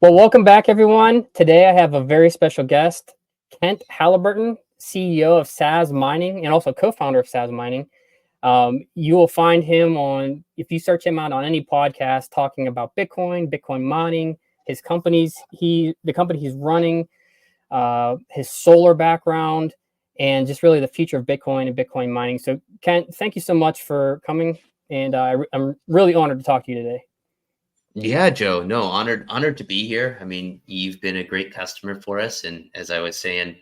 Well, welcome back, everyone. Today I have a very special guest, Kent Halliburton, CEO of Sazmining and also co-founder of Sazmining. You will find him on, if you search him out on any podcast talking about Bitcoin, Bitcoin mining, the company he's running, his solar background, and just really the future of Bitcoin and Bitcoin mining. So, Kent, thank you so much for coming, and I'm really honored to talk to you today. Yeah, Joe. No, honored to be here. I mean, you've been a great customer for us, and as I was saying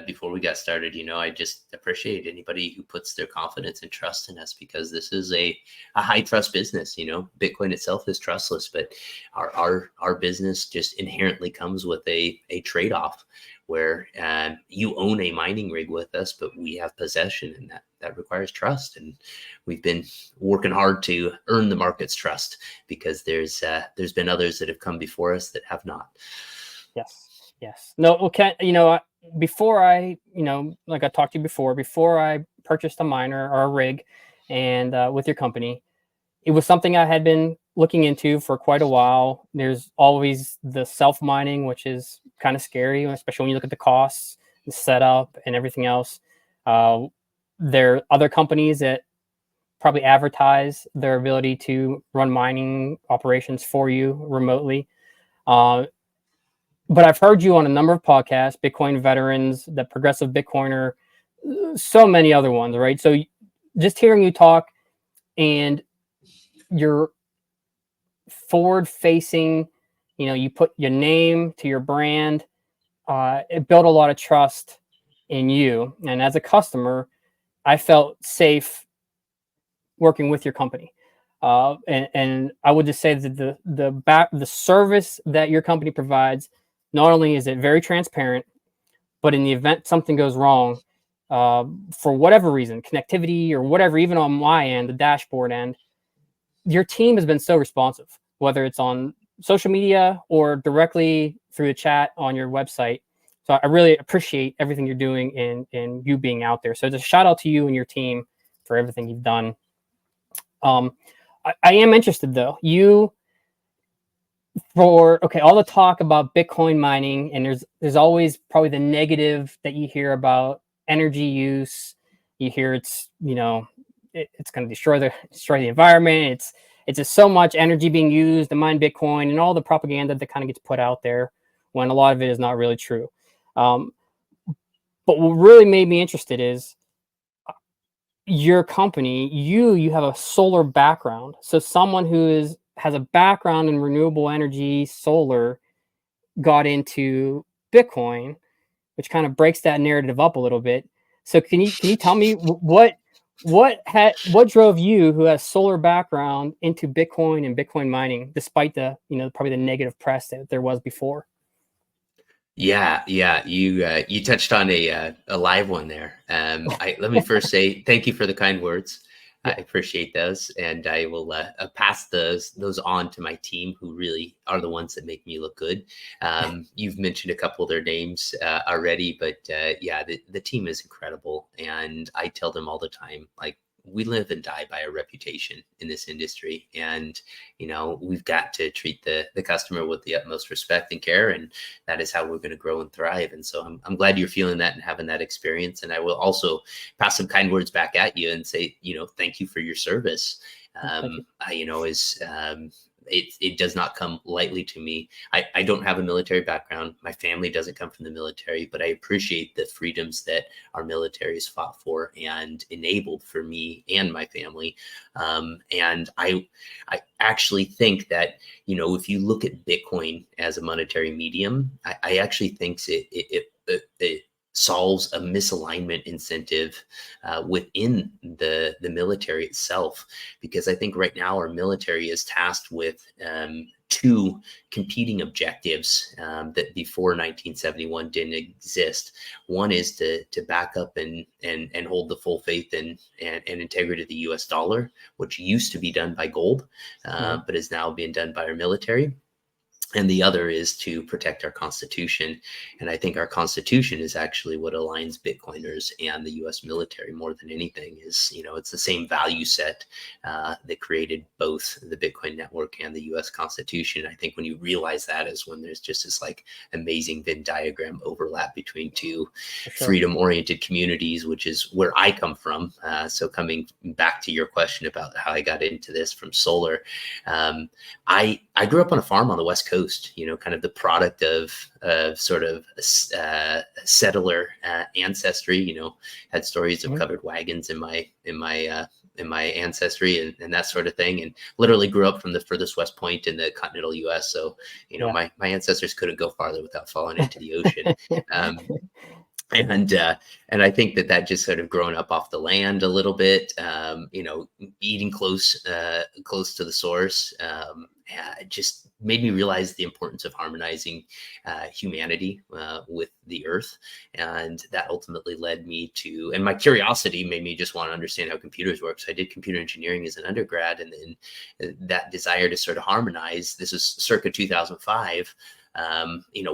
before we got started, I just appreciate anybody who puts their confidence and trust in us because this is a high trust business. Bitcoin itself is trustless, but our business just inherently comes with a trade off where you own a mining rig with us, but we have possession, and that requires trust. And we've been working hard to earn the market's trust because there's been others that have come before us that have not. Yes. No, okay. Before I, like I talked to you before I purchased a miner or a rig, and with your company, it was something I had been looking into for quite a while. There's always the self mining, which is kind of scary, especially when you look at the costs, the setup, and everything else. There are other companies that probably advertise their ability to run mining operations for you remotely. But I've heard you on a number of podcasts, Bitcoin Veterans, the Progressive Bitcoiner, so many other ones, right? So just hearing you talk and you're forward facing, you put your name to your brand, it built a lot of trust in you. And as a customer, I felt safe working with your company. And I would just say that the service that your company provides, not only is it very transparent, but in the event something goes wrong, for whatever reason, connectivity or whatever, even on my end, the dashboard end, your team has been so responsive, whether it's on social media or directly through the chat on your website. So I really appreciate everything you're doing and you being out there. So just a shout out to you and your team for everything you've done. I am interested though. All the talk about Bitcoin mining, and there's always probably the negative that you hear about energy use. You hear it's it's going to destroy the environment. It's just so much energy being used to mine Bitcoin, and all the propaganda that kind of gets put out there when a lot of it is not really true. But what really made me interested is your company. You have a solar background, so someone who has a background in renewable energy, solar, got into Bitcoin, which kind of breaks that narrative up a little bit. So can you tell me what drove you, who has solar background, into Bitcoin and Bitcoin mining, despite the probably the negative press that there was before? Yeah. You touched on a live one there. Let me first say thank you for the kind words. I Yeah. appreciate those, and I will pass those on to my team, who really are the ones that make me look good. You've mentioned a couple of their names already, but yeah, the team is incredible, and I tell them all the time, like, we live and die by a reputation in this industry, and we've got to treat the customer with the utmost respect and care, and that is how we're going to grow and thrive. And so I'm glad you're feeling that and having that experience. And I will also pass some kind words back at you and say, thank you for your service. It does not come lightly to me. I don't have a military background. My family doesn't come from the military, but I appreciate the freedoms that our military has fought for and enabled for me and my family. And I actually think that, if you look at Bitcoin as a monetary medium, I actually think it solves a misalignment incentive within the military itself, because I think right now our military is tasked with two competing objectives that before 1971 didn't exist. One is to back up and hold the full faith and integrity of the US dollar, which used to be done by gold, but is now being done by our military. and the other is to protect our Constitution. And I think our Constitution is actually what aligns Bitcoiners and the U.S. military more than anything. Is, it's the same value set that created both the Bitcoin network and the U.S. Constitution. I think when you realize that is when there's just this like amazing Venn diagram overlap between two freedom-oriented communities, which is where I come from. So coming back to your question about how I got into this from solar, I grew up on a farm on the West Coast, kind of the product of sort of settler ancestry, had stories of covered wagons in my ancestry and that sort of thing. And literally grew up from the furthest west point in the continental US. So, my ancestors couldn't go farther without falling into the ocean. And I think that just sort of grown up off the land a little bit, eating close to the source, just made me realize the importance of harmonizing humanity with the earth. And that ultimately led me to, and my curiosity made me just want to understand how computers work. So I did computer engineering as an undergrad, and then that desire to sort of harmonize, this was circa 2005,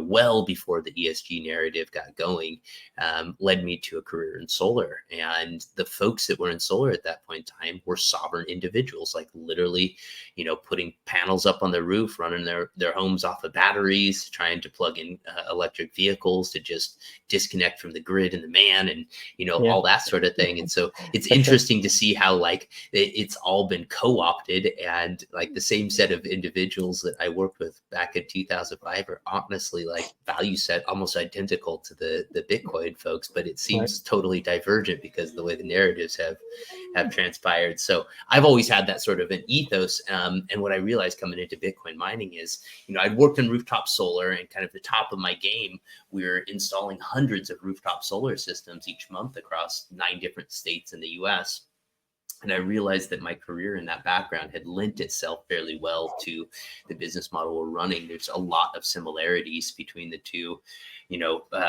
well before the ESG narrative got going, led me to a career in solar. And the folks that were in solar at that point in time were sovereign individuals, like literally, putting panels up on the roof, running their homes off of batteries, trying to plug in electric vehicles to just disconnect from the grid and the man, and, all that sort of thing. And so it's interesting to see how like it's all been co-opted, and like the same set of individuals that I worked with back in 2005 are honestly like value set almost identical to the Bitcoin folks, but it seems totally divergent because of the way the narratives have transpired. So I've always had that sort of an ethos. And what I realized coming into Bitcoin mining is, I'd worked in rooftop solar, and kind of the top of my game, we were installing hundreds of rooftop solar systems each month across 9 different states in the US. And I realized that my career in that background had lent itself fairly well to the business model we're running. There's a lot of similarities between the two.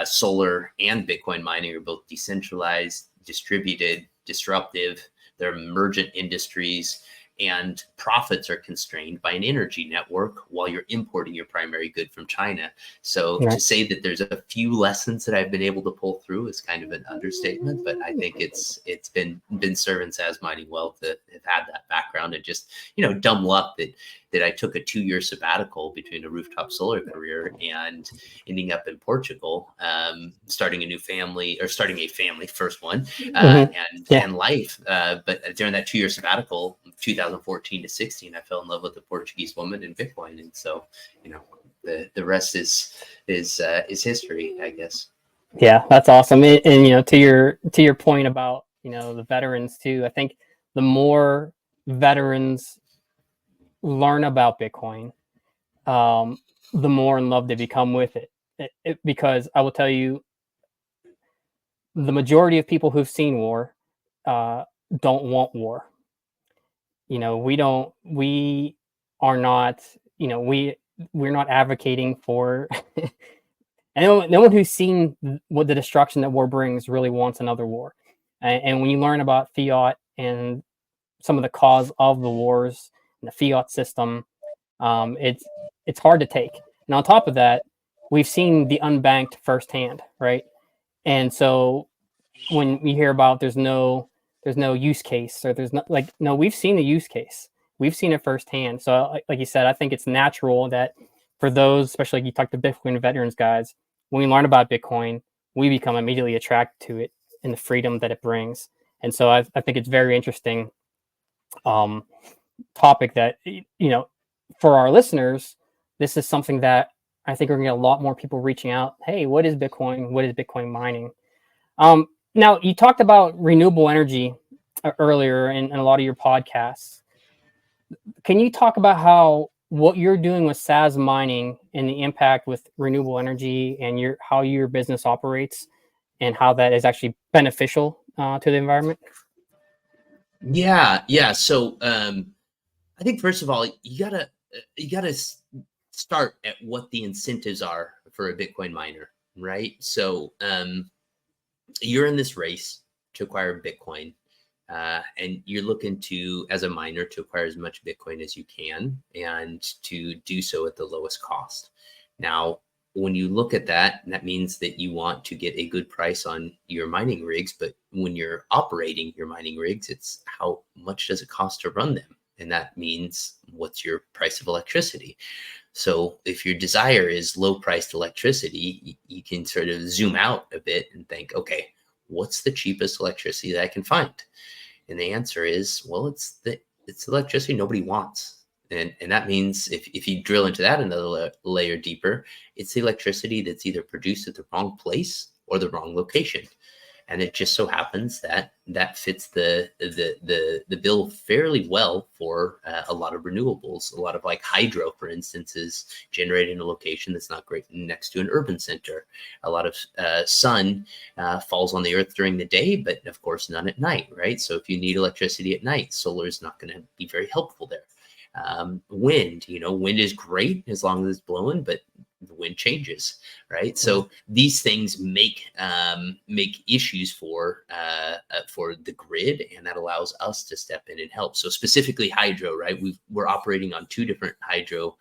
Solar and Bitcoin mining are both decentralized, distributed, disruptive. They're emergent industries, and profits are constrained by an energy network while you're importing your primary good from China. So to say that there's a few lessons that I've been able to pull through is kind of an understatement, but I think it's been serving Sazmining well to have had that background, and just, dumb luck that I took a 2-year sabbatical between a rooftop solar career and ending up in Portugal, starting a family, first one, and life. But during that 2-year sabbatical, 2014 to 16, I fell in love with a Portuguese woman in Bitcoin. And so, the rest is history, I guess. Yeah, that's awesome. And to your point about, the veterans too, I think the more veterans learn about Bitcoin, the more in love they become with it. Because I will tell you, the majority of people who've seen war don't want war. We are not, we're not advocating for, and no one who's seen what the destruction that war brings really wants another war. And when you learn about fiat and some of the cause of the wars and the fiat system, it's hard to take. And on top of that, we've seen the unbanked firsthand, right? And so when we hear about there's no use case, or there's not, like, no, we've seen the use case. We've seen it firsthand. So like you said, I think it's natural that for those, especially like you talk to Bitcoin veterans guys, when we learn about Bitcoin, we become immediately attracted to it and the freedom that it brings. And so I think it's very interesting topic that, for our listeners, this is something that I think we're gonna get a lot more people reaching out. Hey, what is Bitcoin? What is Bitcoin mining? Now, you talked about renewable energy earlier in a lot of your podcasts. Can you talk about what you're doing with Sazmining and the impact with renewable energy, and how your business operates, and how that is actually beneficial to the environment? Yeah. So I think first of all, you gotta start at what the incentives are for a Bitcoin miner, right? So you're in this race to acquire Bitcoin. and you're looking to, as a miner, to acquire as much Bitcoin as you can and to do so at the lowest cost. Now, when you look at that, that means that you want to get a good price on your mining rigs. But when you're operating your mining rigs, it's how much does it cost to run them? And that means what's your price of electricity? So if your desire is low priced electricity, you can sort of zoom out a bit and think, okay, what's the cheapest electricity that I can find? And the answer is, well, it's electricity nobody wants. And that means if you drill into that another layer deeper, it's the electricity that's either produced at the wrong place or the wrong location. And it just so happens that that fits the bill fairly well for a lot of renewables. A lot of like hydro, for instance, is generated in a location that's not great next to an urban center. A lot of sun falls on the earth during the day, but of course none at night, right? So if you need electricity at night, solar is not going to be very helpful there. Wind, wind is great as long as it's blowing, but the wind changes, right? So these things make issues for the grid, and that allows us to step in and help. So specifically hydro, right? We're operating on 2 different hydro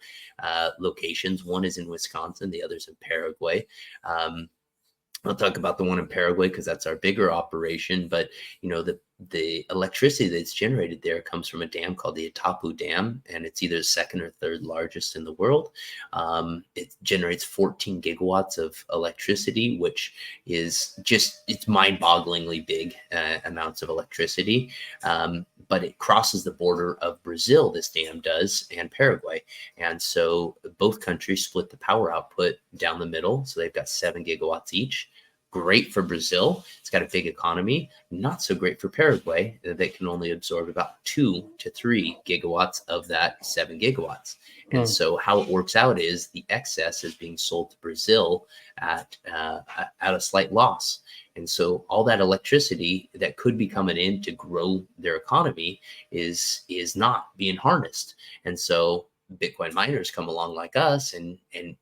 locations. One is in Wisconsin, the other's in Paraguay. I'll talk about the one in Paraguay because that's our bigger operation. But the electricity that's generated there comes from a dam called the Itapu Dam, and it's either the 2nd or 3rd largest in the world. It generates 14 gigawatts of electricity, which is it's mind-bogglingly big amounts of electricity. But it crosses the border of Brazil, this dam does, and Paraguay. And so both countries split the power output down the middle. So they've got 7 gigawatts each. Great for Brazil. It's got a big economy. Not so great for Paraguay. They can only absorb about 2 to 3 gigawatts of that 7 gigawatts. And so how it works out is the excess is being sold to Brazil at a slight loss. And so all that electricity that could be coming in to grow their economy is not being harnessed. And so Bitcoin miners come along like us, and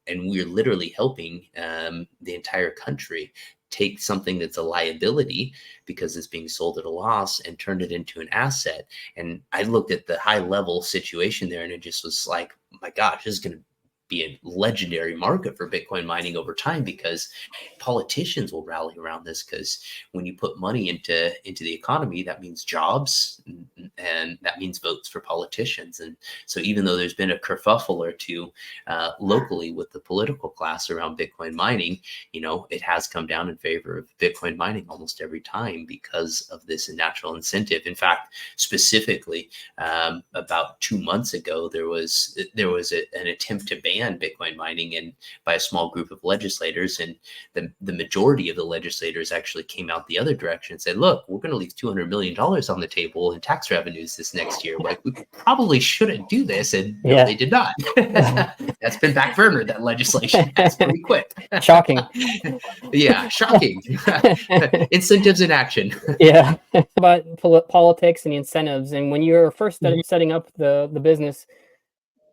we're literally helping the entire country take something that's a liability because it's being sold at a loss and turn it into an asset. And I looked at the high level situation there, and it just was like, my gosh, this is going to be a legendary market for Bitcoin mining over time, because politicians will rally around this, because when you put money into the economy, that means jobs, and that means votes for politicians. And so even though there's been a kerfuffle or two locally with the political class around Bitcoin mining, it has come down in favor of Bitcoin mining almost every time because of this natural incentive. In fact, specifically about 2 months ago, there was an attempt to ban Bitcoin mining and by a small group of legislators, and the majority of the legislators actually came out the other direction and said, look, we're going to leave $200 million on the table in tax revenues this next year. Like, we probably shouldn't do this. And no, they did not. That's been backburnered, that legislation. That's pretty quick. Shocking. Yeah, shocking. Incentives in action. Yeah. About politics and the incentives. And when you were first setting up the business,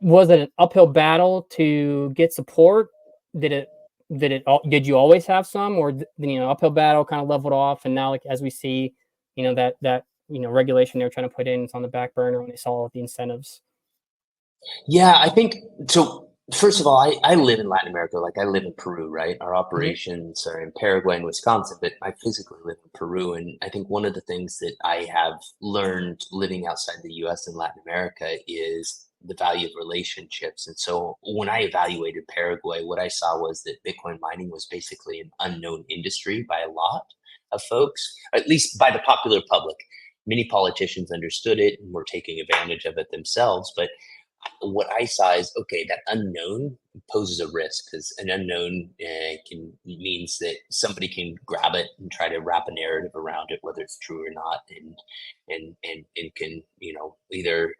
was it an uphill battle to get support? Did you always have some, or uphill battle kind of leveled off, and now, like, as we see, that regulation they're trying to put in is on the back burner when they saw the incentives? Yeah, I think so. First of all, I live in Latin America. Like, I live in Peru, right? Our operations are in Paraguay and Wisconsin, but I physically live in Peru. And I think one of the things that I have learned living outside the US and Latin America is the value of relationships. And so when I evaluated Paraguay, what I saw was that Bitcoin mining was basically an unknown industry by a lot of folks, at least by the popular public. Many politicians understood it and were taking advantage of it themselves. But what I saw is, okay, that unknown poses a risk, because an unknown means that somebody can grab it and try to wrap a narrative around it, whether it's true or not, and can either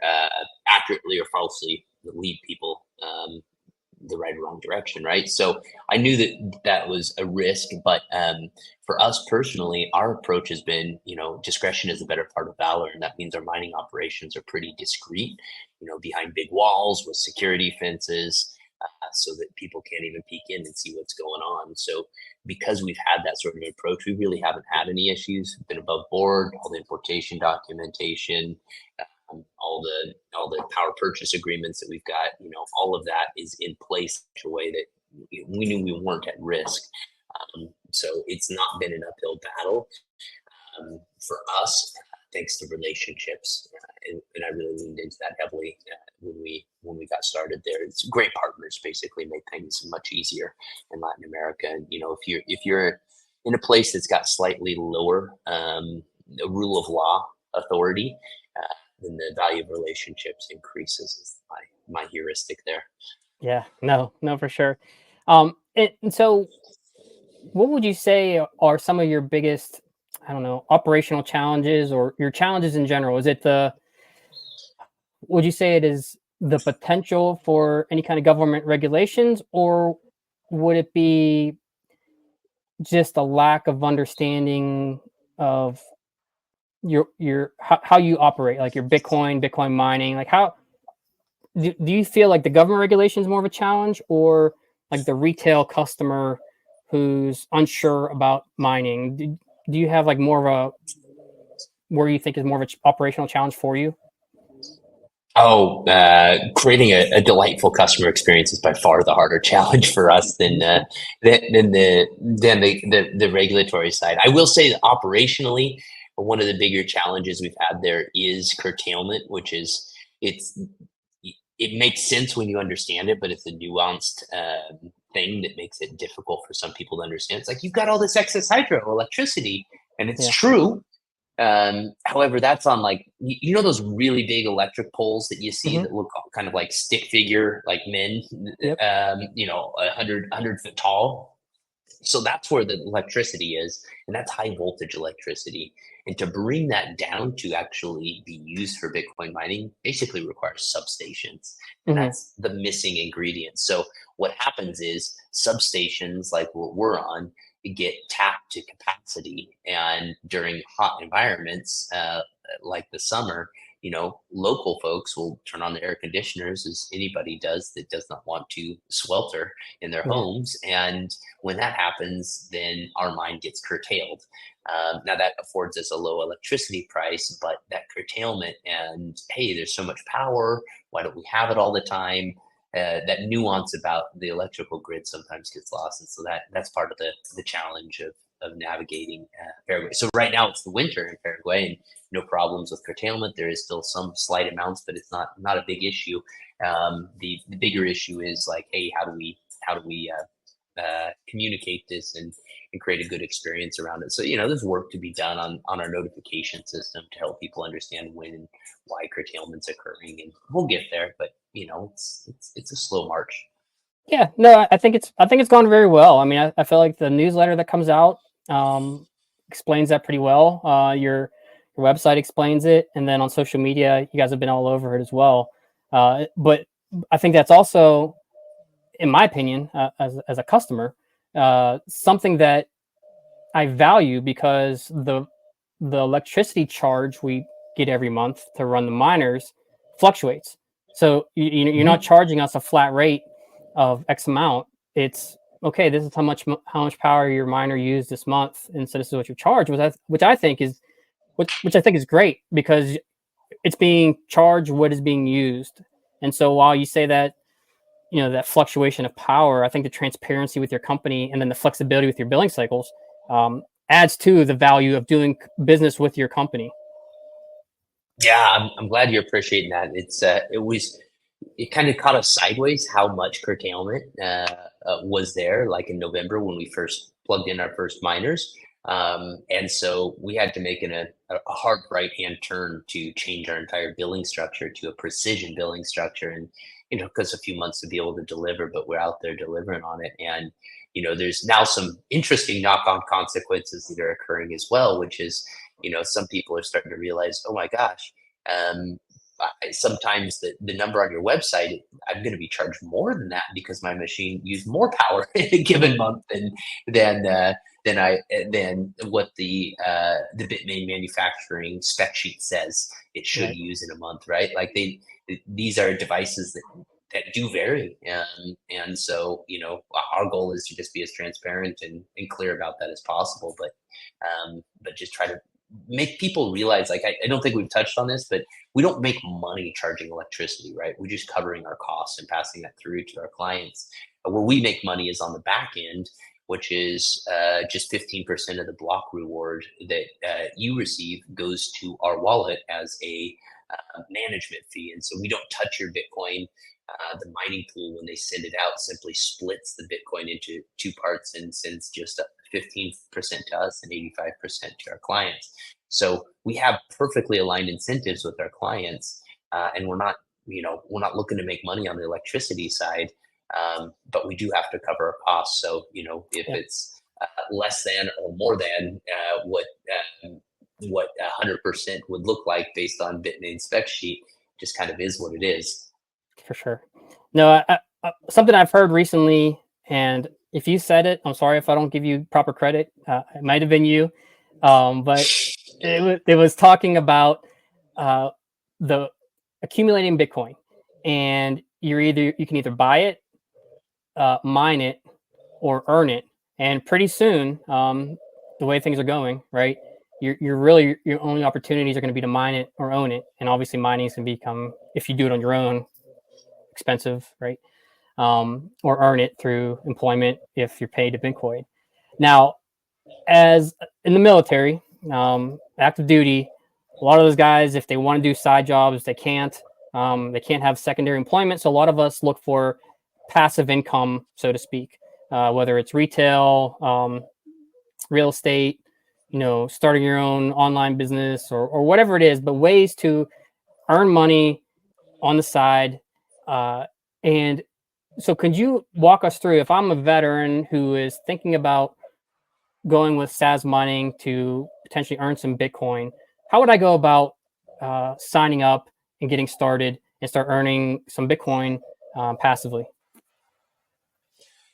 accurately or falsely lead people the right or wrong direction, right? So I knew that was a risk, but for us personally, our approach has been, discretion is the better part of valor, and that means our mining operations are pretty discreet, behind big walls with security fences. so that people can't even peek in and see what's going on. So because we've had that sort of approach, we really haven't had any issues. We've been above board, all the importation documentation, all the power purchase agreements that we've got, all of that is in place in a way that we knew we weren't at risk. So it's not been an uphill battle for us, thanks to relationships, and I really leaned into that heavily when we got started there. It's great partners basically made things much easier in Latin America. And if you're in a place that's got slightly lower rule of law authority, then the value of relationships increases. Is my heuristic there. Yeah, no, for sure. And so what would you say are some of your biggest, I don't know, operational challenges or your challenges in general? Would you say it is the potential for any kind of government regulations, or would it be just a lack of understanding of how you operate, like your Bitcoin mining? Like, how do you feel like the government regulation is more of a challenge, or like the retail customer who's unsure about mining? Do you have like more of a, where you think is more of an operational challenge for you? Oh, creating a delightful customer experience is by far the harder challenge for us than the regulatory side. I will say that operationally, one of the bigger challenges we've had there is curtailment, which is it makes sense when you understand it, but it's a nuanced thing that makes it difficult for some people to understand. It's like, you've got all this excess hydroelectricity, and it's true. However, that's on like, those really big electric poles that you see that look kind of like stick figure, like men, Yep. 100 foot tall. So that's where the electricity is, and that's high voltage electricity. And to bring that down to actually be used for Bitcoin mining basically requires substations. And that's the missing ingredient. So what happens is substations like what we're on get tapped to capacity, and during hot environments like the summer, local folks will turn on the air conditioners, as anybody does that does not want to swelter in their homes. And when that happens, then our mine gets curtailed. Now that affords us a low electricity price, but that curtailment and, hey, there's so much power, why don't we have it all the time? That nuance about the electrical grid sometimes gets lost. And so that's part of the challenge of navigating Paraguay. So right now it's the winter in Paraguay, and no problems with curtailment. There is still some slight amounts, but it's not a big issue. The bigger issue is like, hey, how do we communicate this and create a good experience around it? So there's work to be done on our notification system to help people understand when and why curtailment's occurring, and we'll get there. But it's a slow march. Yeah, no, I think it's gone very well. I mean, I feel like the newsletter that comes out explains that pretty well. Your website explains it, and then on social media, you guys have been all over it as well. But I think that's also, in my opinion, as a customer, something that I value, because the electricity charge we get every month to run the miners fluctuates. So you're not charging us a flat rate of X amount. It's okay, this is how much power your miner used this month, and so this is what you charge, which I think is great, because it's being charged what is being used. And so while you say that, that fluctuation of power, I think the transparency with your company and then the flexibility with your billing cycles adds to the value of doing business with your company. Yeah, I'm glad you're appreciating that. It kind of caught us sideways how much curtailment was there, like in November when we first plugged in our first miners. And so we had to make a hard right-hand turn to change our entire billing structure to a precision billing structure. And, because a few months to be able to deliver, but we're out there delivering on it. And, there's now some interesting knock-on consequences that are occurring as well, which is, some people are starting to realize, oh my gosh, sometimes the number on your website, I'm going to be charged more than that because my machine used more power in a given month than what the Bitmain manufacturing spec sheet says it should use in a month, right? Like these are devices that that do vary. And so, our goal is to just be as transparent and clear about that as possible. But just try to make people realize, like, I don't think we've touched on this, but we don't make money charging electricity, right? We're just covering our costs and passing that through to our clients. Where we make money is on the back end, which is just 15% of the block reward that you receive goes to our wallet as a management fee. And so we don't touch your Bitcoin. The mining pool, when they send it out, simply splits the Bitcoin into two parts and sends just 15% to us and 85% to our clients. So we have perfectly aligned incentives with our clients, and we're not looking to make money on the electricity side, but we do have to cover our costs. So if it's less than or more than what 100% would look like based on Bitmain spec sheet, just kind of is what it is. For sure. No, something I've heard recently, and if you said it, I'm sorry if I don't give you proper credit. It might have been you, but it was talking about the accumulating Bitcoin, and you can either buy it, mine it, or earn it. And pretty soon, the way things are going, right, your only opportunities are going to be to mine it or own it. And obviously mining can become, if you do it on your own, expensive, right? Or earn it through employment if you're paid to Bitcoin. Now, as in the military, active duty, a lot of those guys, if they want to do side jobs, they can't have secondary employment. So a lot of us look for passive income, so to speak, whether it's retail, real estate, starting your own online business or whatever it is, but ways to earn money on the side. And so could you walk us through, if I'm a veteran who is thinking about going with Sazmining to potentially earn some Bitcoin, how would I go about signing up and getting started and start earning some Bitcoin passively?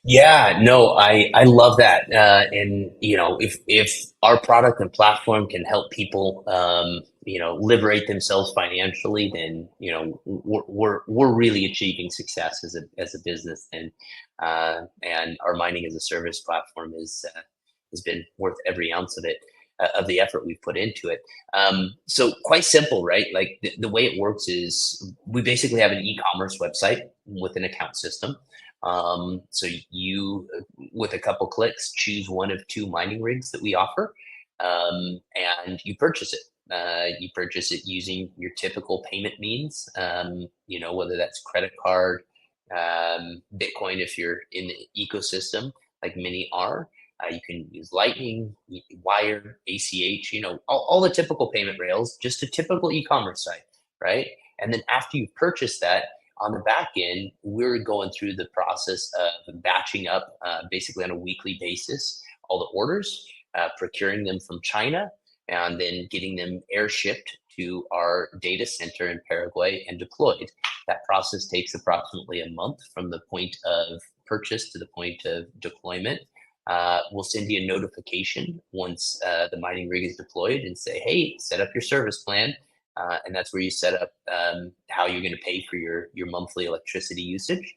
Yeah, no, I love that. And if our product and platform can help people, liberate themselves financially, then we're really achieving success as a business. And our mining as a service platform has been worth every ounce of it, of the effort we've put into it. So quite simple, right? Like the way it works is we basically have an e-commerce website with an account system. So you, with a couple clicks, choose one of two mining rigs that we offer, and you purchase it. You purchase it using your typical payment means, whether that's credit card, Bitcoin if you're in the ecosystem like many are. You can use Lightning, Wire, ACH, all the typical payment rails, just a typical e-commerce site, right? And then after you've purchased that, on the back end, we're going through the process of batching up basically on a weekly basis all the orders, procuring them from China, and then getting them air shipped to our data center in Paraguay and deployed. That process takes approximately a month from the point of purchase to the point of deployment. We'll send you a notification once the mining rig is deployed and say, hey, set up your service plan. And that's where you set up how you're going to pay for your monthly electricity usage.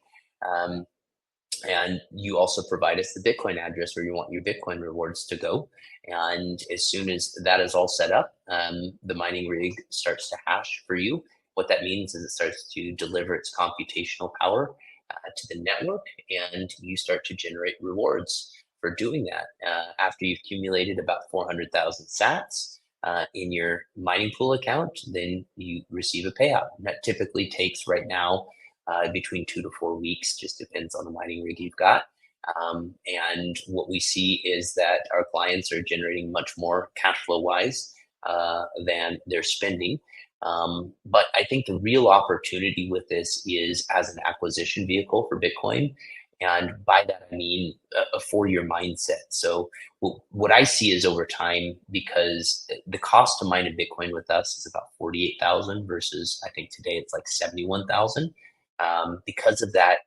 And you also provide us the Bitcoin address where you want your Bitcoin rewards to go. And as soon as that is all set up, the mining rig starts to hash for you. What that means is it starts to deliver its computational power to the network, and you start to generate rewards for doing that. After you've accumulated about 400,000 sats, in your mining pool account, then you receive a payout. And that typically takes right now between 2 to 4 weeks, just depends on the mining rig you've got. And what we see is that our clients are generating much more cash flow wise than they're spending. But I think the real opportunity with this is as an acquisition vehicle for Bitcoin. And by that, I mean a 4-year mindset. So what I see is over time, because the cost to mine a Bitcoin with us is about 48,000 versus I think today it's like 71,000. Because of that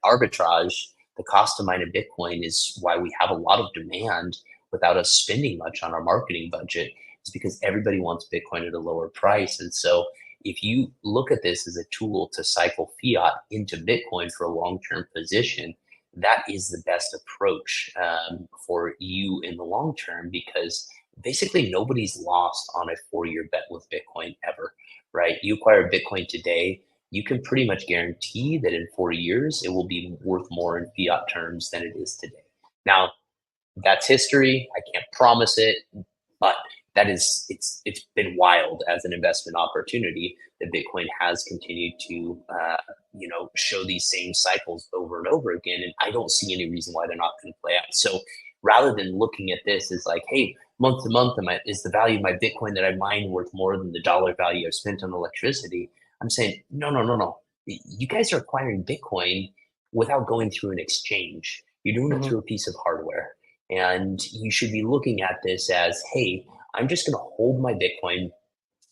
arbitrage, the cost to mine a Bitcoin is why we have a lot of demand without us spending much on our marketing budget. Is because everybody wants Bitcoin at a lower price. And so if you look at this as a tool to cycle fiat into Bitcoin for a long-term position, that is the best approach for you in the long term, because basically nobody's lost on a 4-year bet with Bitcoin ever, right? You acquire Bitcoin today, you can pretty much guarantee that in 4 years it will be worth more in fiat terms than it is today. Now, that's history. I can't promise it, but that is it's been wild as an investment opportunity that Bitcoin has continued to show these same cycles over and over again, and I don't see any reason why they're not going to play out. So rather than looking at this as like, hey, month to month, is the value of my Bitcoin that I mine worth more than the dollar value I've spent on electricity? I'm saying no, no, no, no. You guys are acquiring Bitcoin without going through an exchange. You're doing it Mhm. through a piece of hardware. And you should be looking at this as, hey, I'm just going to hold my Bitcoin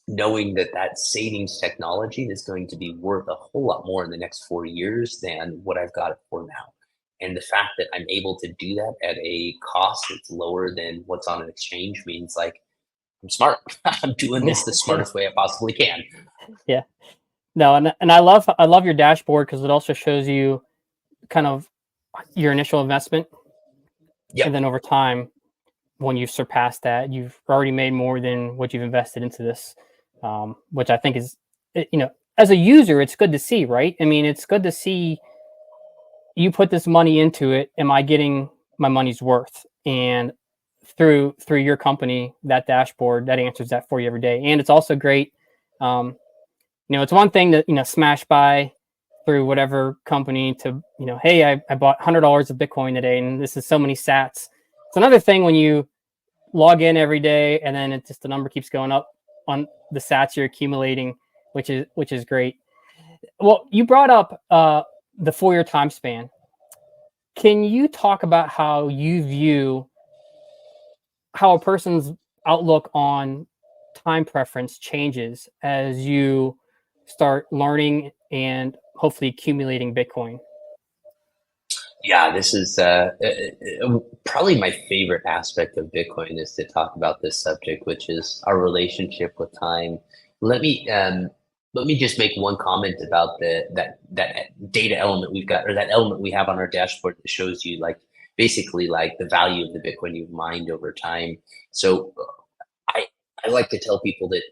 knowing that that savings technology is going to be worth a whole lot more in the next 4 years than what I've got it for now. And the fact that I'm able to do that at a cost that's lower than what's on an exchange means like I'm smart. I'm doing this the Yeah. smartest way I possibly can. Yeah. No, and I love your dashboard because it also shows you kind of your initial investment, and Yep. then over time, when you've surpassed that, you've already made more than what you've invested into this, which I think is, as a user, it's good to see, right? I mean, it's good to see you put this money into it. Am I getting my money's worth? And through your company, that dashboard that answers that for you every day. And it's also great. Um, it's one thing to smash by through whatever company to hey, I bought $100 of Bitcoin today, and this is so many Sats. It's another thing when you log in every day and then it just the number keeps going up on the Sats you're accumulating, which is great. Well, you brought up the 4-year time span. Can you talk about how you view how a person's outlook on time preference changes as you start learning and hopefully accumulating Bitcoin? Yeah, this is probably my favorite aspect of Bitcoin is to talk about this subject, which is our relationship with time. Let me um, let me just make one comment about that data element we've got, or that element we have on our dashboard that shows you like basically like the value of the Bitcoin you've mined over time. So I I like to tell people that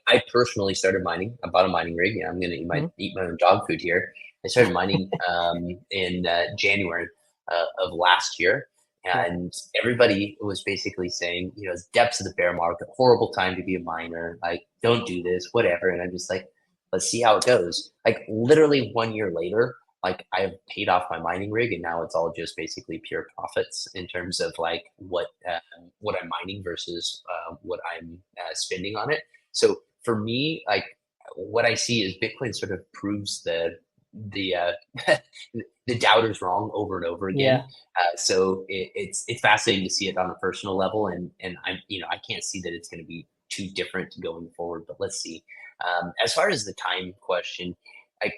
I personally started mining. I bought a mining rig. I'm gonna Mhm. eat my own dog food here. I started mining in January of last year, Yeah. and everybody was basically saying, it's depths of the bear market, horrible time to be a miner. Like, don't do this, whatever. And I'm just like, let's see how it goes. Like, literally 1 year later, like I've paid off my mining rig, and now it's all just basically pure profits in terms of like what I'm mining versus what I'm spending on it. So for me, like what I see is Bitcoin sort of proves the the doubters wrong over and over again. Yeah. So it's fascinating to see it on a personal level, and I'm I can't see that it's going to be too different going forward. But let's see. As far as the time question, like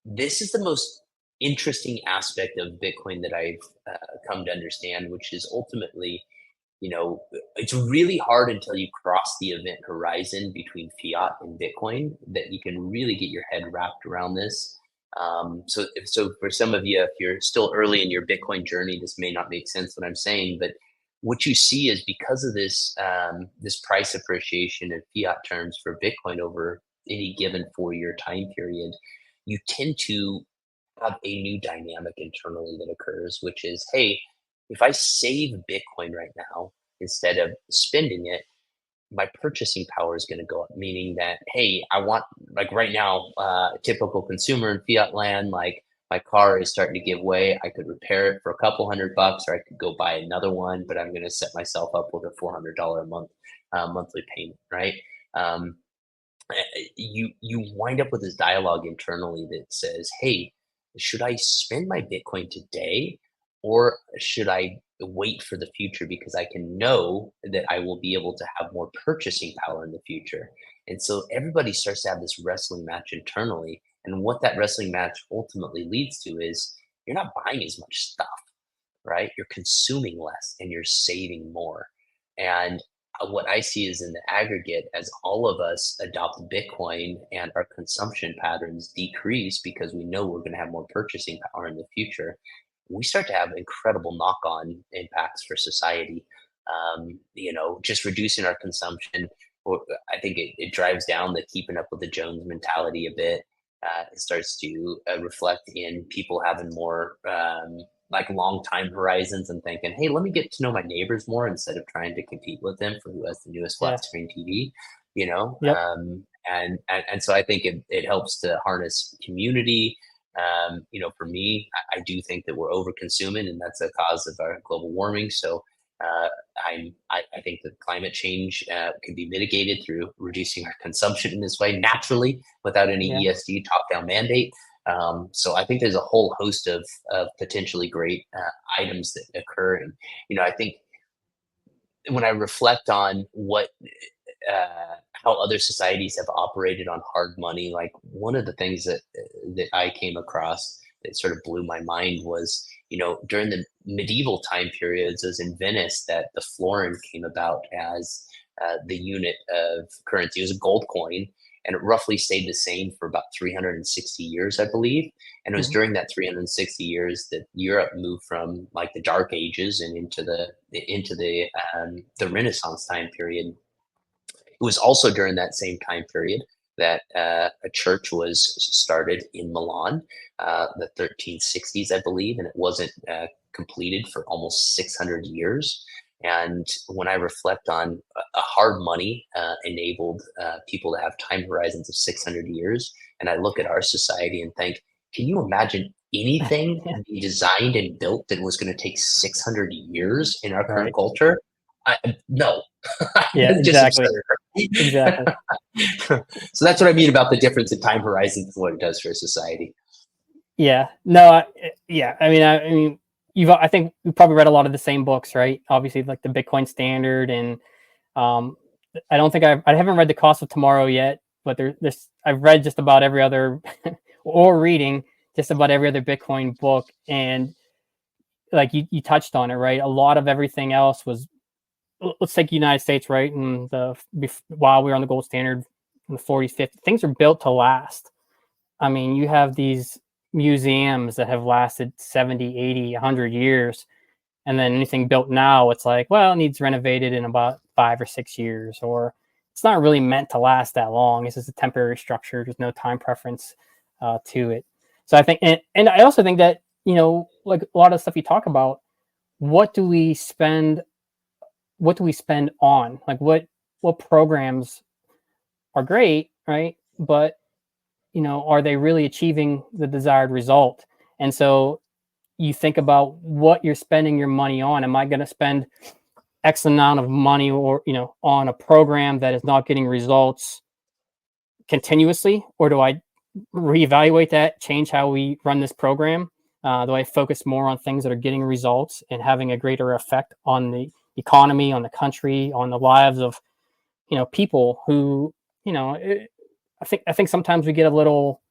this is the most interesting aspect of Bitcoin that I've come to understand, which is ultimately, it's really hard until you cross the event horizon between fiat and Bitcoin that you can really get your head wrapped around this. So for some of you, if you're still early in your Bitcoin journey, this may not make sense what I'm saying, but what you see is because of this price appreciation in fiat terms for Bitcoin over any given 4-year time period, you tend to have a new dynamic internally that occurs, which is, hey, if I save Bitcoin right now instead of spending it, my purchasing power is going to go up. Meaning that, hey, I want, like right now, typical consumer in fiat land, like my car is starting to give way. I could repair it for a couple $100, or I could go buy another one, but I'm going to set myself up with a $400 a month monthly payment, right? Um, you wind up with this dialogue internally that says, hey, should I spend my Bitcoin today, or should I wait for the future because I can know that I will be able to have more purchasing power in the future? And so everybody starts to have this wrestling match internally, and what that wrestling match ultimately leads to is you're not buying as much stuff, right? You're consuming less and you're saving more. And what I see is in the aggregate, as all of us adopt Bitcoin and our consumption patterns decrease because we know we're going to have more purchasing power in the future, we start to have incredible knock-on impacts for society. Just reducing our consumption, or I think it drives down the keeping up with the Jones mentality a bit. It starts to reflect in people having more like long time horizons and thinking, hey, let me get to know my neighbors more instead of trying to compete with them for who has the newest Yeah. flat screen TV, you know? Yep. And so I think it helps to harness community. For me, I do think that we're over consuming, and that's a cause of our global warming. So I think that climate change can be mitigated through reducing our consumption in this way naturally without any Yeah. ESG top-down mandate. So I think there's a whole host of potentially great items that occur. And, I think when I reflect on how other societies have operated on hard money, like one of the things that I came across that sort of blew my mind was, during the medieval time periods, it was in Venice that the florin came about as the unit of currency. It was a gold coin, and it roughly stayed the same for about 360 years, I believe. And it was Mhm. during that 360 years that Europe moved from like the Dark Ages and into the Renaissance time period. It was also during that same time period that a church was started in Milan, the 1360s, I believe, and it wasn't completed for almost 600 years. And when I reflect on a hard money enabled people to have time horizons of 600 years, and I look at our society and think, can you imagine anything Yeah. being designed and built that was going to take 600 years in our current Right. culture? No, Yeah, it's just exactly. absurd. Exactly. So that's what I mean about the difference in time horizons and what it does for a society. Yeah. No, yeah. I mean, I think you probably read a lot of the same books, right? Obviously, like the Bitcoin Standard, and um, I don't think I haven't read The Cost of Tomorrow yet, but I've read just about every other, or reading just about every other Bitcoin book, and like you touched on it, right? A lot of everything else was, let's take the United States, right? And while we were on the gold standard in the 40s, 50s, things are built to last. I mean, you have these museums that have lasted 70, 80, 100 years. And then anything built now, it's like, well, it needs renovated in about 5 or 6 years, or it's not really meant to last that long. It's just a temporary structure. There's no time preference to it. So I think, and I also think that, like a lot of the stuff you talk about, what do we spend? What do we spend on? Like what programs are great, right? But are they really achieving the desired result? And so you think about what you're spending your money on. Am I going to spend X amount of money, or on a program that is not getting results continuously, or do I reevaluate that, change how we run this program? Do I focus more on things that are getting results and having a greater effect on the economy, on the country, on the lives of people who I think sometimes we get a little,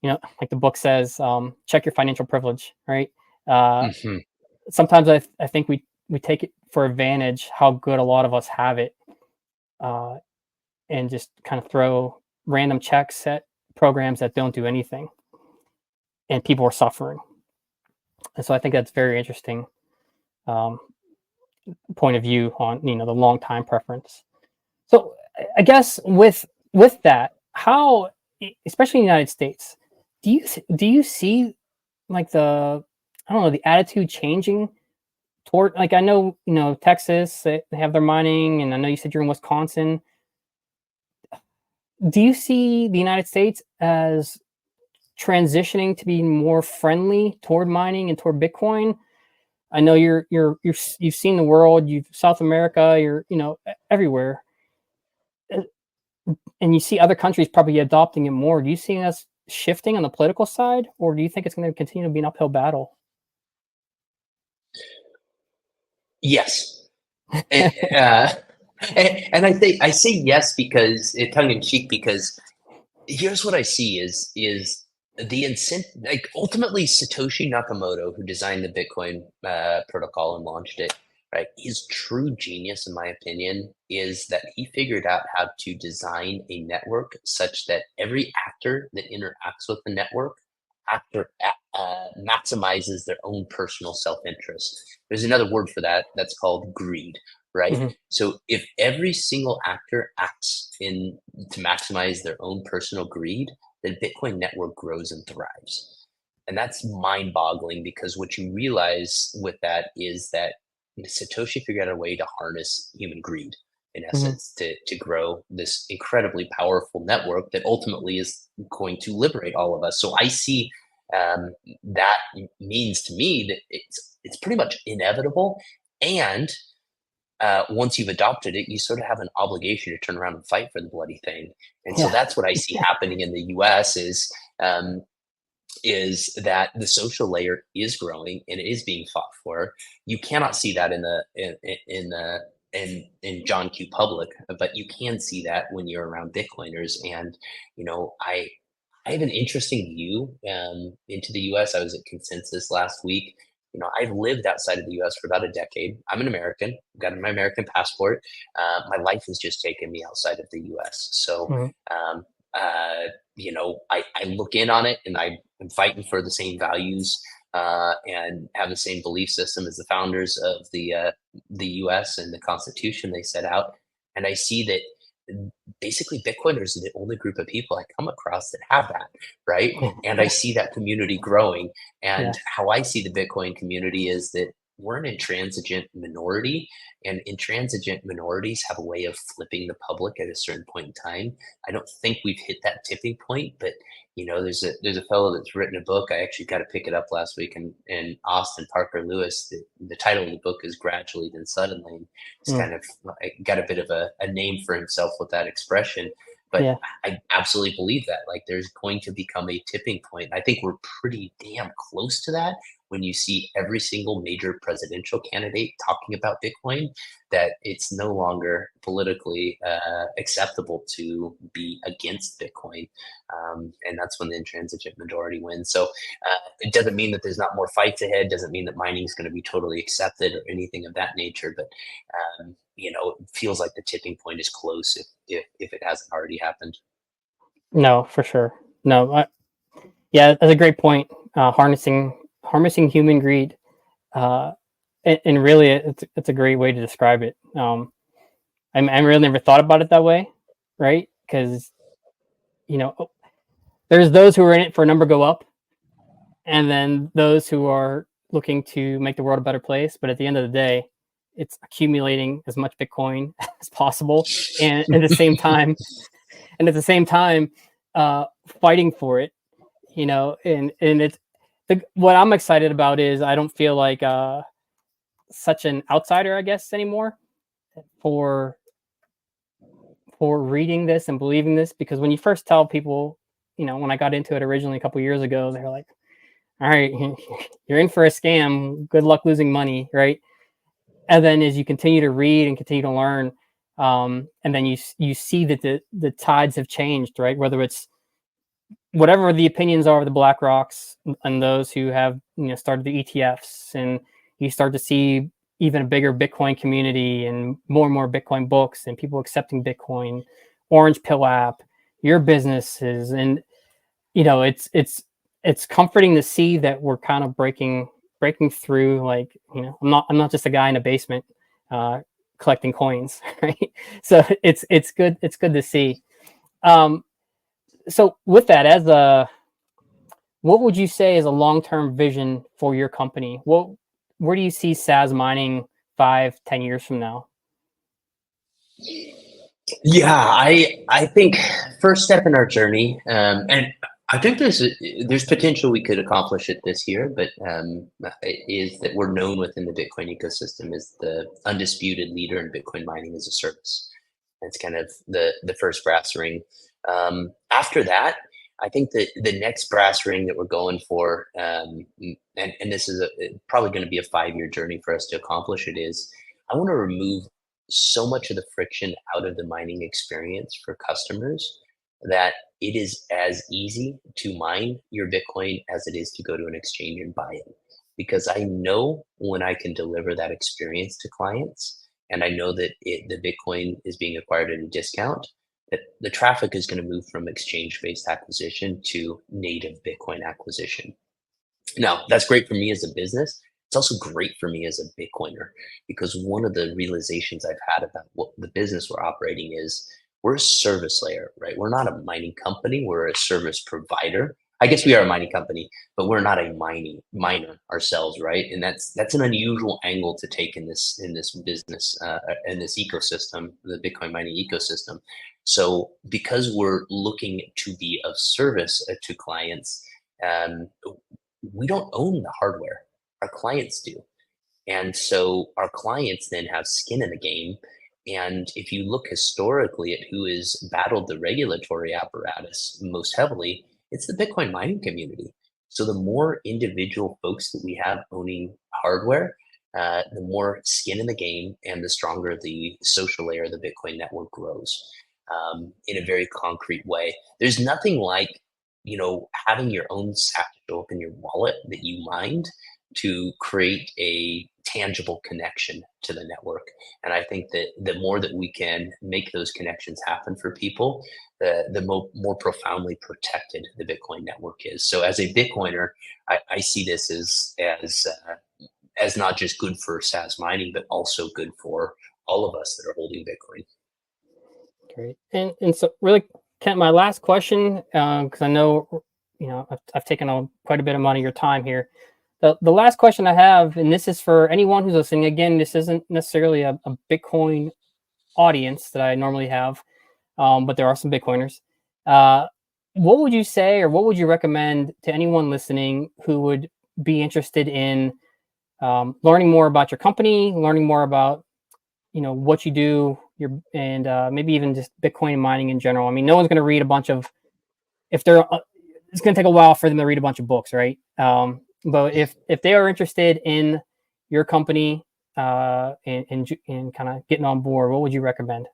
like the book says, check your financial privilege, right? Mm-hmm. Sometimes I think we take it for advantage how good a lot of us have it, uh, and just kind of throw random checks at programs that don't do anything, and people are suffering. And so I think that's very interesting um, point of view on the long time preference. So I guess with that, how, especially in the United States, do you see like I don't know, the attitude changing toward, like, I know Texas, they have their mining, and I know you said you're in Wisconsin. Do you see the United States as transitioning to be more friendly toward mining and toward Bitcoin? I know you've seen the world, you've South America, you're everywhere, and you see other countries probably adopting it more. Do you see us shifting on the political side, or do you think it's going to continue to be an uphill battle? Yes. And, and I say yes because tongue in cheek, because here's what I see is the incentive. Like ultimately, Satoshi Nakamoto, who designed the Bitcoin protocol and launched it, right? His true genius, in my opinion, is that he figured out how to design a network such that every actor that interacts with the network maximizes their own personal self-interest. There's another word for that that's called greed, right? Mhm. So if every single actor acts in to maximize their own personal greed, then Bitcoin network grows and thrives. And that's mind-boggling, because what you realize with that is that Satoshi figured out a way to harness human greed, in Mhm. essence, to grow this incredibly powerful network that ultimately is going to liberate all of us. So I see that means to me that it's pretty much inevitable, and once you've adopted it, you sort of have an obligation to turn around and fight for the bloody thing. And so Yeah. that's what I see happening in the U.S. Is that the social layer is growing and it is being fought for. You cannot see that in John Q. Public, but you can see that when you're around Bitcoiners. And I have an interesting view into the U.S. I was at Consensus last week. I've lived outside of the U.S. for about a decade. I'm an American. I've got my American passport. My life has just taken me outside of the U.S. So, Mhm. um, I look in on it, and I'm fighting for the same values and have the same belief system as the founders of the U.S. and the Constitution they set out. And I see that basically Bitcoiners are the only group of people I come across that have that, right? And I see that community growing. And Yeah. how I see the Bitcoin community is that we're an intransigent minority, and intransigent minorities have a way of flipping the public at a certain point in time. I don't think we've hit that tipping point, but there's a fellow that's written a book. I actually got to pick it up last week, and Austin Parker Lewis. The title of the book is Gradually Then Suddenly. He's Mm. kind of got a bit of a name for himself with that expression. But Yeah. I absolutely believe that, like, there's going to become a tipping point. I think we're pretty damn close to that when you see every single major presidential candidate talking about Bitcoin, that it's no longer politically acceptable to be against Bitcoin. And that's when the intransigent majority wins. So it doesn't mean that there's not more fights ahead, doesn't mean that mining is going to be totally accepted or anything of that nature. But it feels like the tipping point is close if it hasn't already happened. No, for sure. No. Yeah, that's a great point. Harnessing human greed, uh, and really, it's a great way to describe it. I really never thought about it that way, right? Because there's those who are in it for a number go up, and then those who are looking to make the world a better place. But at the end of the day, it's accumulating as much Bitcoin as possible, and at the same time, uh, fighting for it. And it's what I'm excited about is I don't feel like such an outsider, I guess, anymore for reading this and believing this, because when you first tell people, when I got into it originally a couple years ago, they're like, all right, you're in for a scam, good luck losing money, right? And then as you continue to read and continue to learn, and then you see that the tides have changed, right? Whether it's whatever the opinions are of the Black Rocks and those who have started the ETFs, and you start to see even a bigger Bitcoin community and more Bitcoin books and people accepting Bitcoin, Orange Pill app, your businesses, and it's comforting to see that we're kind of breaking through. Like, I'm not just a guy in a basement collecting coins, right? So it's good to see. Um, so with that, what would you say is a long-term vision for your company? Where do you see Sazmining 5-10 years from now? Yeah, I think first step in our journey, and I think there's potential we could accomplish it this year, but is that we're known within the Bitcoin ecosystem as the undisputed leader in Bitcoin mining as a service. That's kind of the first brass ring. After that, I think that the next brass ring that we're going for, and this is probably going to be a 5-year journey for us to accomplish it, is I want to remove so much of the friction out of the mining experience for customers that it is as easy to mine your Bitcoin as it is to go to an exchange and buy it. because I know when I can deliver that experience to clients, and I know that the Bitcoin is being acquired at a discount, that the traffic is going to move from exchange-based acquisition to native Bitcoin acquisition. Now, that's great for me as a business. It's also great for me as a Bitcoiner, because one of the realizations I've had about what the business we're operating is, we're a service layer, right? We're not a mining company. We're a service provider. I guess we are a mining company, but we're not a miner ourselves, right? And that's an unusual angle to take in this business, in this ecosystem, the Bitcoin mining ecosystem. So because we're looking to be of service to clients, um, we don't own the hardware. Our clients do. And so our clients then have skin in the game. And if you look historically at who has battled the regulatory apparatus most heavily, it's the Bitcoin mining community. So the more individual folks that we have owning hardware, the more skin in the game and the stronger the social layer of the Bitcoin network grows, in a very concrete way. There's nothing like, having your own stack show up in your wallet that you mined to create a tangible connection to the network. And I think that the more that we can make those connections happen for people, the more profoundly protected the Bitcoin network is. So as a Bitcoiner, I see this as not just good for Sazmining, but also good for all of us that are holding Bitcoin. Great. And so really, Kent, my last question, because I know, I've taken quite a bit of your time here. The last question I have, and this is for anyone who's listening. Again, this isn't necessarily a Bitcoin audience that I normally have, but there are some Bitcoiners. What would you say, or what would you recommend to anyone listening who would be interested in learning more about your company, learning more about what you do, and maybe even just Bitcoin mining in general? I mean, no one's going to read a bunch of, it's going to take a while for them to read a bunch of books, right? But if they are interested in your company and kind of getting on board, what would you recommend?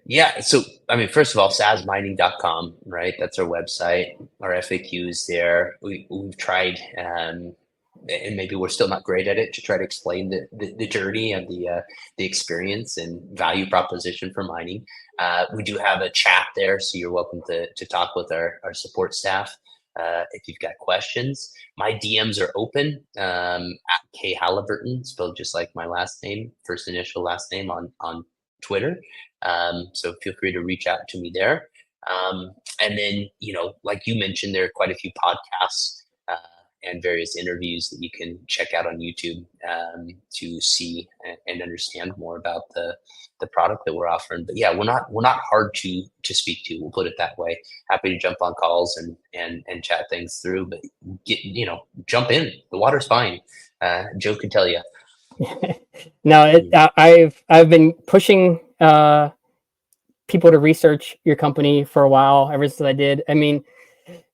Yeah. So, I mean, first of all, sazmining.com, right? That's our website. Our FAQ is there. We've tried, and maybe we're still not great at it, to try to explain the journey and the experience and value proposition for mining. We do have a chat there, so you're welcome to talk with our support staff if you've got questions. My DMs are open at K Halliburton, spelled just like my last name, first initial, last name on Twitter. So feel free to reach out to me there. And then, like you mentioned, there are quite a few podcasts and various interviews that you can check out on YouTube to see and understand more about the product that we're offering. But yeah, we're not hard to speak to. We'll put it that way. Happy to jump on calls and chat things through. But jump in. The water's fine. Joe can tell you. No, I've been pushing people to research your company for a while, ever since I did. I mean,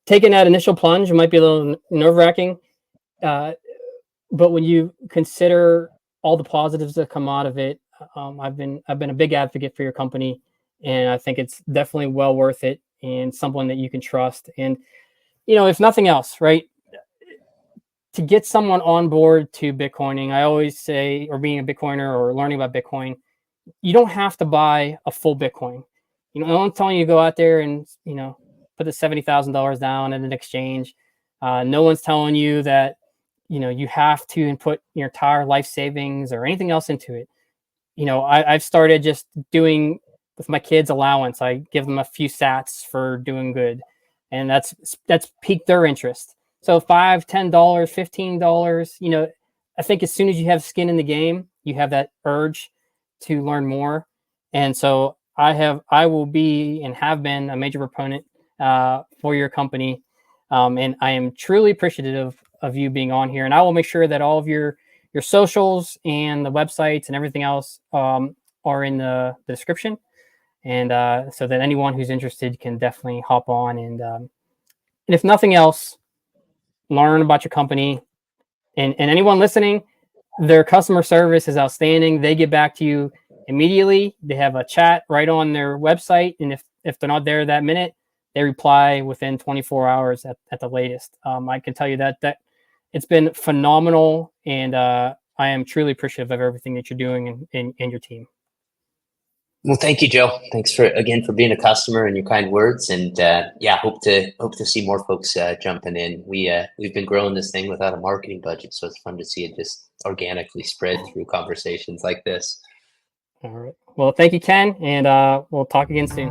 taking that initial plunge might be a little nerve-wracking, but when you consider all the positives that come out of it, I've been a big advocate for your company, and I think it's definitely well worth it, and someone that you can trust. And if nothing else, right, to get someone on board to Bitcoining, I always say, or being a Bitcoiner or learning about Bitcoin, you don't have to buy a full Bitcoin. No one's telling you to go out there and put the $70,000 down at an exchange. No one's telling you that you have to input your entire life savings or anything else into it. I've started just doing with my kids' allowance. I give them a few sats for doing good, and that's piqued their interest. So $5, $10, $15. I think as soon as you have skin in the game, you have that urge to learn more. And so I will be and have been a major proponent for your company. And I am truly appreciative of you being on here. And I will make sure that all of your socials and the websites and everything else are in the description. And so that anyone who's interested can definitely hop on. And if nothing else, learn about your company. And anyone listening, their customer service is outstanding. They get back to you immediately. They have a chat right on their website. And if they're not there that minute, they reply within 24 hours at the latest. I can tell you that it's been phenomenal, and I am truly appreciative of everything that you're doing and your team. Well, thank you, Joe. Thanks for being a customer and your kind words. And yeah, hope to see more folks jumping in. We've been growing this thing without a marketing budget, so it's fun to see it just organically spread through conversations like this. All right. Well, thank you, Ken, and we'll talk again soon.